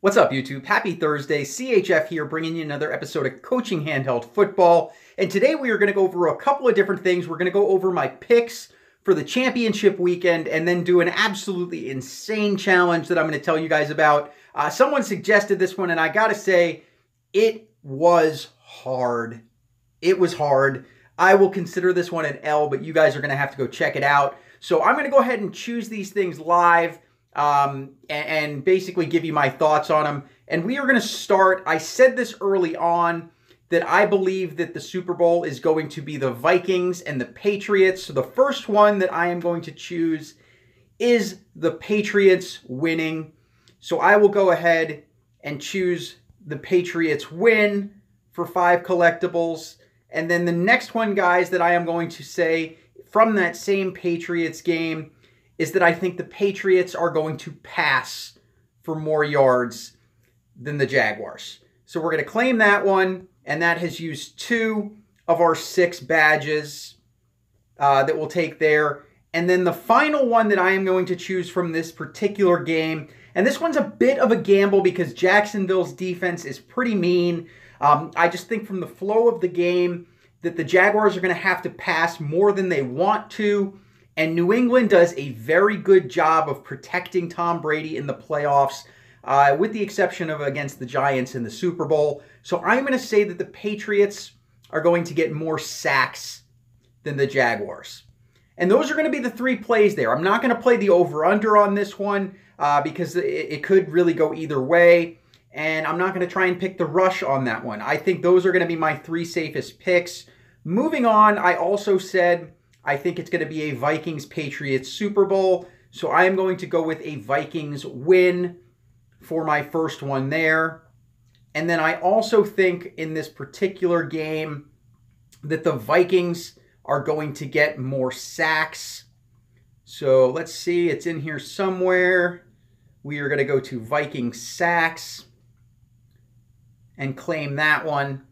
What's up, YouTube? Happy Thursday. CHF here, bringing you another episode of Coaching Handheld Football. And today we are going to go over a couple of different things. We're going to go over my picks for the championship weekend and then do an absolutely insane challenge that I'm going to tell you guys about. Someone suggested this one, and I got to say, it was hard. It was hard. I will consider this one an L, but you guys are going to have to go check it out. So I'm going to go ahead and choose these things live. And basically give you my thoughts on them. And we are going to start, I said this early on, that I believe that the Super Bowl is going to be the Vikings and the Patriots. So the first one that I am going to choose is the Patriots winning. So I will go ahead and choose the Patriots win for 5 collectibles. And then the next one, guys, that I am going to say from that same Patriots game is that I think the Patriots are going to pass for more yards than the Jaguars. So we're going to claim that one, and that has used 2 of our 6 badges that we'll take there. And then the final one that I am going to choose from this particular game, and this one's a bit of a gamble because Jacksonville's defense is pretty mean. I just think from the flow of the game that the Jaguars are going to have to pass more than they want to. And New England does a very good job of protecting Tom Brady in the playoffs, with the exception of against the Giants in the Super Bowl. So I'm going to say that the Patriots are going to get more sacks than the Jaguars. And those are going to be the 3 plays there. I'm not going to play the over-under on this one because it could really go either way. And I'm not going to try and pick the rush on that one. I think those are going to be my 3 safest picks. Moving on, I also said I think it's going to be a Vikings-Patriots Super Bowl. So I am going to go with a Vikings win for my first one there. And then I also think in this particular game that the Vikings are going to get more sacks. So let's see, it's in here somewhere. We are going to go to Vikings sacks and claim that one.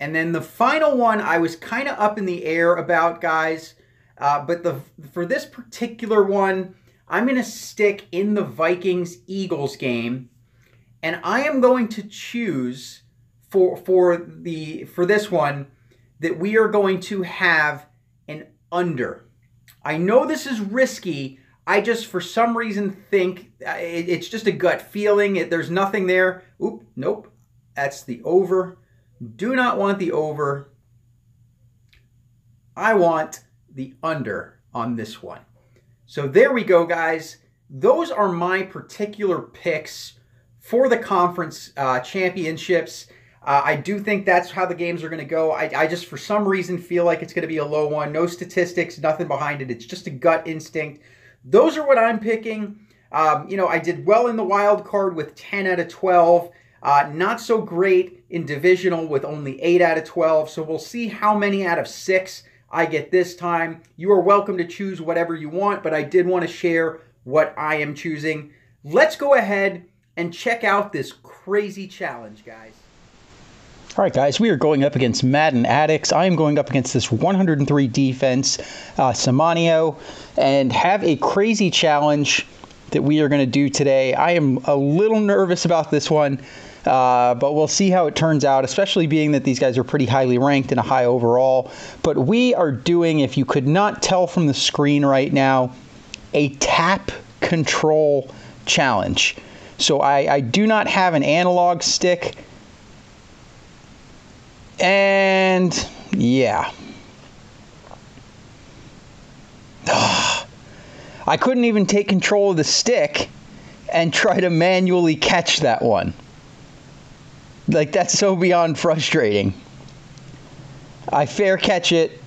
And then the final one I was kind of up in the air about, guys. But for this particular one, I'm going to stick in the Vikings-Eagles game. And I am going to choose for this one that we are going to have an under. I know this is risky. I just, for some reason, think it's just a gut feeling. There's nothing there. Oop, nope. That's the over. Do not want the over. I want the under on this one. So there we go, guys. Those are my particular picks for the conference championships. I do think that's how the games are going to go. I just, for some reason, feel like it's going to be a low one. No statistics, nothing behind it. It's just a gut instinct. Those are what I'm picking. I did well in the wild card with 10 out of 12. Not so great in divisional with only 8 out of 12. So we'll see how many out of 6 I get this time. You are welcome to choose whatever you want, but I did want to share what I am choosing. Let's go ahead and check out this crazy challenge, guys. All right, guys, we are going up against Madden Addicts. I am going up against this 103 defense, Samanio, and have a crazy challenge that we are going to do today. I am a little nervous about this one, but we'll see how it turns out, especially being that these guys are pretty highly ranked and a high overall. But we are doing, if you could not tell from the screen right now, a tap control challenge. So I do not have an analog stick. And yeah. I couldn't even take control of the stick and try to manually catch that one. Like, that's so beyond frustrating. I fair catch it,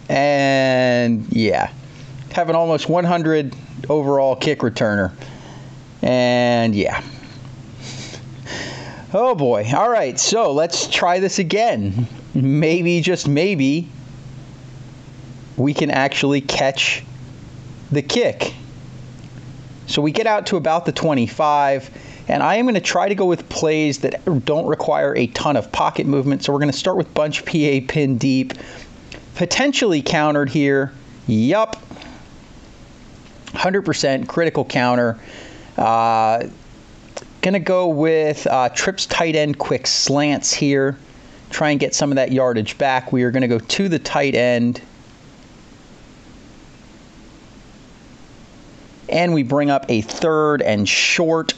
and yeah. Have an almost 100 overall kick returner. And yeah. Oh boy. All right, so let's try this again. Maybe, just maybe, we can actually catch the kick. So we get out to about the 25, and I am going to try to go with plays that don't require a ton of pocket movement. So we're going to start with bunch PA pin deep, potentially countered here. Yup. 100% critical counter. Gonna go with trips tight end quick slants here. Try and get some of that yardage back. We are gonna go to the tight end. And we bring up a 3rd and short.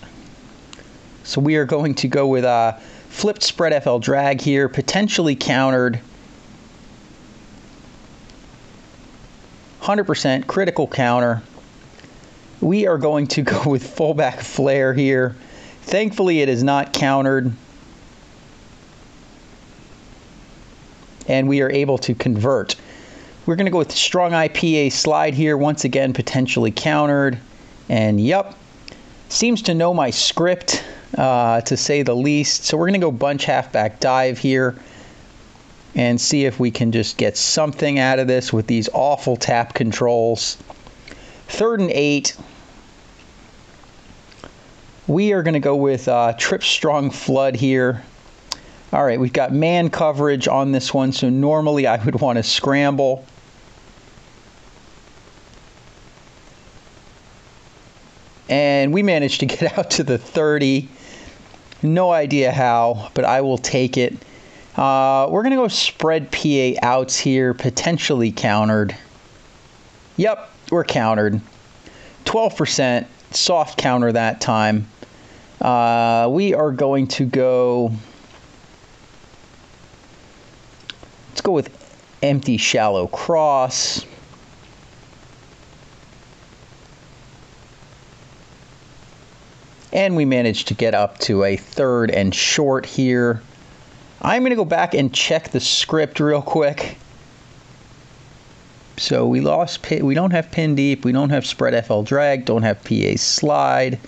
So we are going to go with a flipped spread FL drag here, potentially countered. 100% critical counter. We are going to go with fullback flare here. Thankfully, it is not countered. And we are able to convert. We're going to go with strong IPA slide here. Once again, potentially countered. And yep, seems to know my script, to say the least. So we're going to go bunch halfback dive here and see if we can just get something out of this with these awful tap controls. 3rd and 8. We are going to go with trip strong flood here. All right, we've got man coverage on this one, so normally I would want to scramble. And we managed to get out to the 30. No idea how, but I will take it. We're going to go spread PA outs here, potentially countered. Yep, we're countered. 12%, soft counter that time. We are going to go... Let's go with empty shallow cross. And we managed to get up to a 3rd and short here. I'm going to go back and check the script real quick. So we don't have pin deep, we don't have spread FL drag, don't have PA slide.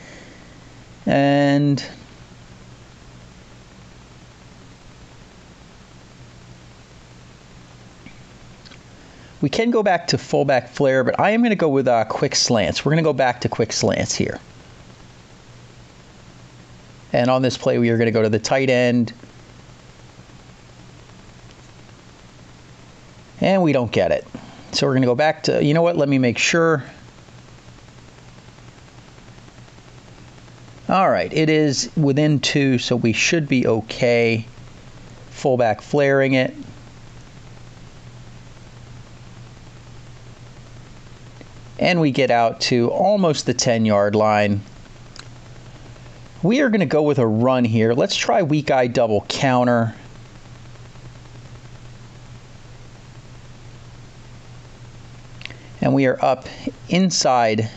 And we can go back to fullback flare, but I am going to go with quick slants. We're going to go back to quick slants here. And on this play, we are going to go to the tight end. And we don't get it. So we're going to go back to, you know what, let me make sure. All right, it is within 2, so we should be okay. Fullback flaring it. And we get out to almost the 10-yard line. We are going to go with a run here. Let's try weak eye double counter. And we are up inside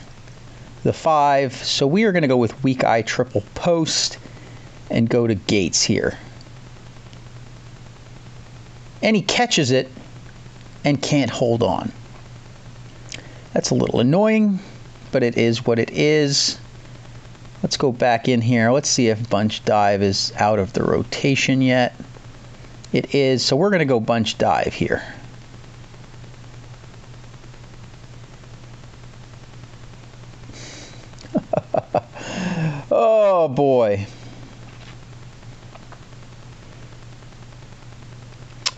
the 5. So we are going to go with weak eye triple post and go to Gates here. And he catches it and can't hold on. That's a little annoying, but it is what it is. Let's go back in here. Let's see if bunch dive is out of the rotation yet. It is, so we're going to go bunch dive here. Oh boy.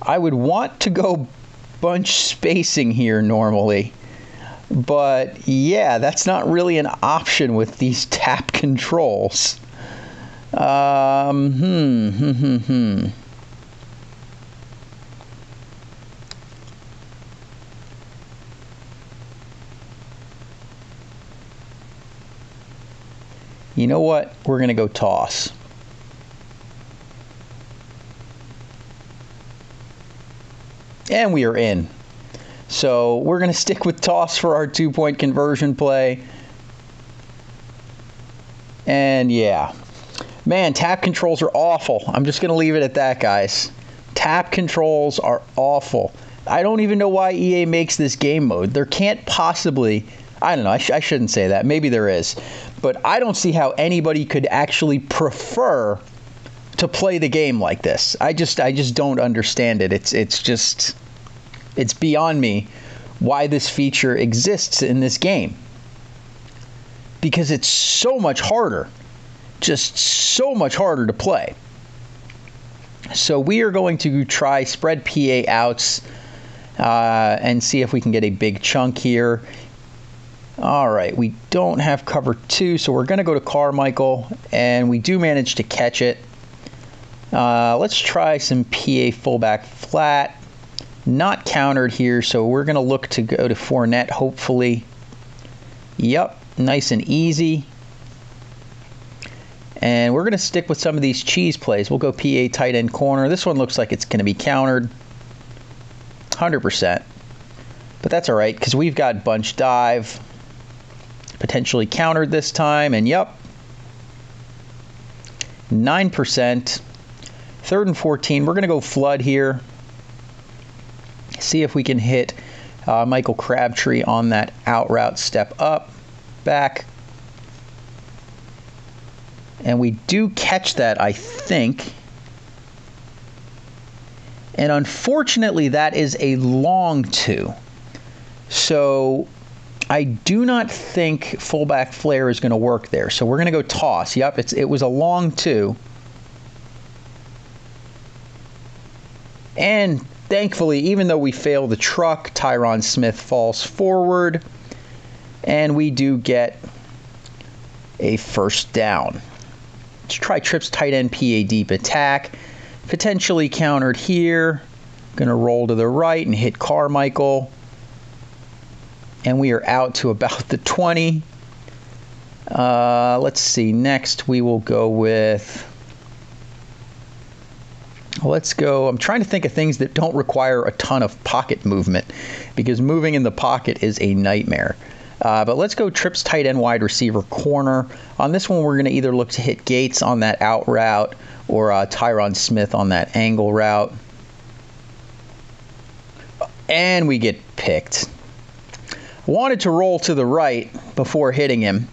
I would want to go bunch spacing here normally. But yeah, that's not really an option with these tap controls. You know what? We're going to go toss. And we are in. So we're going to stick with toss for our 2-point conversion play. And yeah. Man, tap controls are awful. I'm just going to leave it at that, guys. Tap controls are awful. I don't even know why EA makes this game mode. There can't possibly... I don't know. I shouldn't say that. Maybe there is. But I don't see how anybody could actually prefer to play the game like this. I just don't understand it. It's beyond me why this feature exists in this game. Because it's so much harder. Just so much harder to play. So we are going to try spread PA outs and see if we can get a big chunk here. All right, we don't have cover 2, so we're going to go to Carmichael, and we do manage to catch it. Let's try some PA fullback flat. Not countered here, so we're going to look to go to Fournette, hopefully. Yep, nice and easy. And we're going to stick with some of these cheese plays. We'll go PA tight end corner. This one looks like it's going to be countered. 100%. But that's all right, because we've got bunch dive. Potentially countered this time, and yep. 9%. 3rd and 14. We're going to go flood here. See if we can hit Michael Crabtree on that out route, step up, back. And we do catch that, I think. And unfortunately, that is a long 2. So I do not think fullback flare is going to work there. So we're going to go toss. Yep, it was a long 2. And thankfully, even though we fail the truck, Tyron Smith falls forward. And we do get a first down. Let's try trips tight end PA deep attack. Potentially countered here. Going to roll to the right and hit Carmichael. And we are out to about the 20. Let's see. Next, we will go with... Let's go. I'm trying to think of things that don't require a ton of pocket movement, because moving in the pocket is a nightmare. But let's go trips tight end wide receiver corner. On this one, we're going to either look to hit Gates on that out route or Tyron Smith on that angle route. And we get picked. Wanted to roll to the right before hitting him,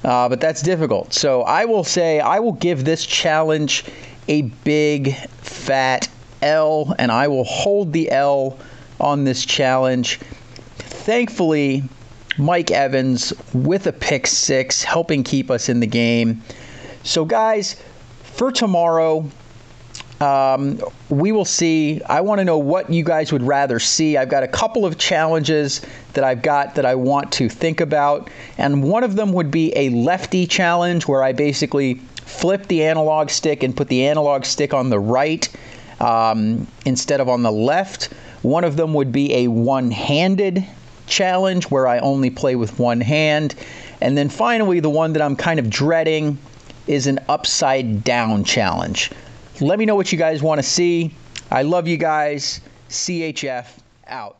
but that's difficult. So I will say I will give this challenge a big fat L, and I will hold the L on this challenge. Thankfully, Mike Evans with a pick 6 helping keep us in the game. So guys, for tomorrow, we will see. I want to know what you guys would rather see. I've got a couple of challenges that I've got that I want to think about, and one of them would be a lefty challenge where I basically flip the analog stick and put the analog stick on the right instead of on the left. One of them would be a one-handed challenge where I only play with one hand. And then finally, the one that I'm kind of dreading is an upside down challenge. Let me know what you guys want to see. I love you guys. CHF out.